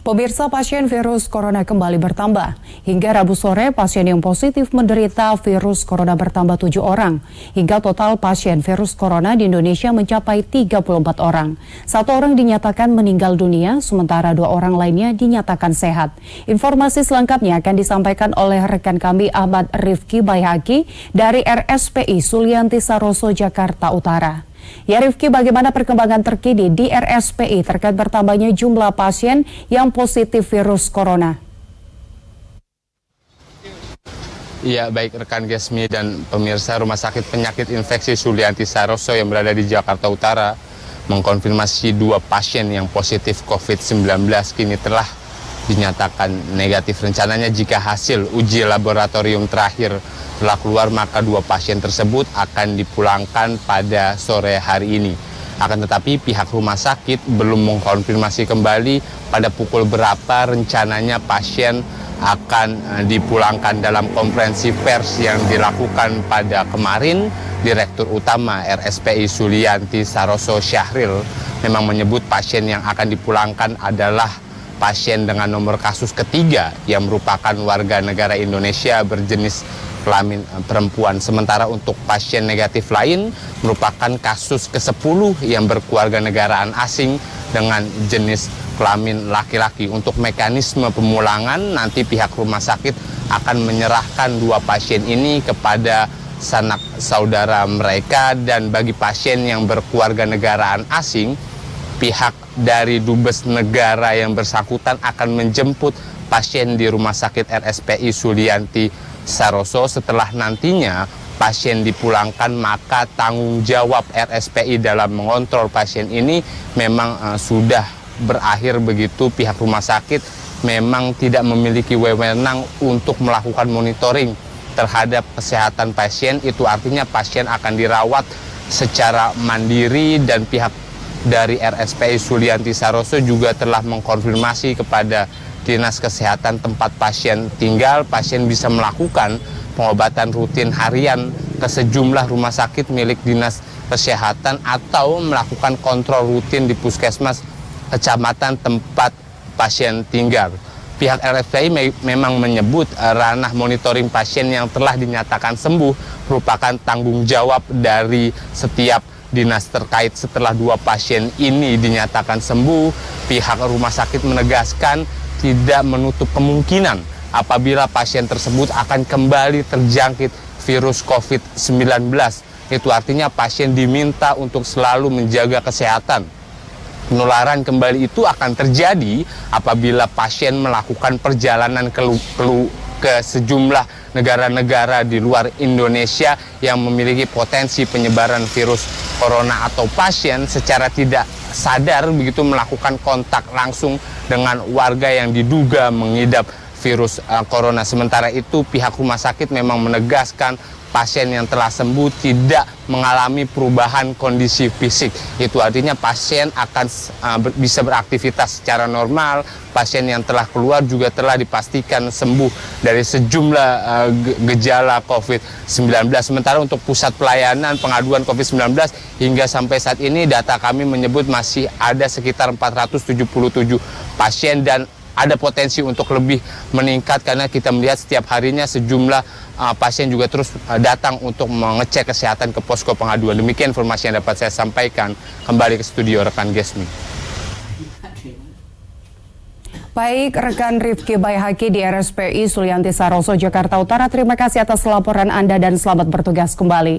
Pemirsa, pasien virus corona kembali bertambah. Hingga Rabu sore, pasien yang positif menderita virus corona bertambah 7 orang. Hingga total pasien virus corona di Indonesia mencapai 34 orang. 1 orang dinyatakan meninggal dunia, sementara 2 orang lainnya dinyatakan sehat. Informasi selengkapnya akan disampaikan oleh rekan kami Ahmad Rifki Baihaqi dari RSPI Sulianti Saroso, Jakarta Utara. Ya Rifki, bagaimana perkembangan terkini di RSPI terkait bertambahnya jumlah pasien yang positif virus corona? Iya, baik rekan Gesmi dan pemirsa, Rumah Sakit Penyakit Infeksi Sulianti Saroso yang berada di Jakarta Utara mengkonfirmasi 2 pasien yang positif COVID-19 kini telah dinyatakan negatif. Rencananya jika hasil uji laboratorium terakhir telah keluar, maka 2 pasien tersebut akan dipulangkan pada sore hari ini. Akan tetapi pihak rumah sakit belum mengkonfirmasi kembali pada pukul berapa rencananya pasien akan dipulangkan. Dalam konferensi pers yang dilakukan pada kemarin, Direktur Utama RSPI Sulianti Saroso Syahril memang menyebut pasien yang akan dipulangkan adalah pasien dengan nomor kasus ketiga yang merupakan warga negara Indonesia berjenis kelamin perempuan. Sementara untuk pasien negatif lain merupakan kasus ke-10 yang berkeluarga negaraan asing dengan jenis kelamin laki-laki. Untuk mekanisme pemulangan, nanti pihak rumah sakit akan menyerahkan 2 pasien ini kepada sanak saudara mereka, dan bagi pasien yang berkeluarga negaraan asing, pihak dari Dubes negara yang bersangkutan akan menjemput pasien di Rumah Sakit RSPI Sulianti Saroso. Setelah nantinya pasien dipulangkan, maka tanggung jawab RSPI dalam mengontrol pasien ini memang sudah berakhir begitu. Pihak rumah sakit memang tidak memiliki wewenang untuk melakukan monitoring terhadap kesehatan pasien. Itu artinya pasien akan dirawat secara mandiri, dan pihak dari RSPI Sulianti Saroso juga telah mengkonfirmasi kepada Dinas Kesehatan tempat pasien tinggal. Pasien bisa melakukan pengobatan rutin harian ke sejumlah rumah sakit milik Dinas Kesehatan atau melakukan kontrol rutin di puskesmas kecamatan tempat pasien tinggal. Pihak RSPI memang menyebut ranah monitoring pasien yang telah dinyatakan sembuh merupakan tanggung jawab dari setiap dinas terkait. Setelah 2 pasien ini dinyatakan sembuh, pihak rumah sakit menegaskan tidak menutup kemungkinan apabila pasien tersebut akan kembali terjangkit virus COVID-19. Itu artinya pasien diminta untuk selalu menjaga kesehatan. Penularan kembali itu akan terjadi apabila pasien melakukan perjalanan ke sejumlah negara-negara di luar Indonesia yang memiliki potensi penyebaran virus corona, atau pasien secara tidak sadar begitu melakukan kontak langsung dengan warga yang diduga mengidap virus corona. Sementara itu pihak rumah sakit memang menegaskan pasien yang telah sembuh tidak mengalami perubahan kondisi fisik. Itu artinya pasien akan bisa beraktivitas secara normal. Pasien yang telah keluar juga telah dipastikan sembuh dari sejumlah gejala COVID-19. Sementara untuk pusat pelayanan pengaduan COVID-19 hingga sampai saat ini data kami menyebut masih ada sekitar 477 pasien, dan ada potensi untuk lebih meningkat karena kita melihat setiap harinya sejumlah pasien juga terus datang untuk mengecek kesehatan ke posko pengaduan. Demikian informasi yang dapat saya sampaikan. Kembali ke studio rekan Gesmi. Baik, rekan Rifki Baihaqi di RSPI Sulianti Saroso, Jakarta Utara. Terima kasih atas laporan Anda dan selamat bertugas kembali.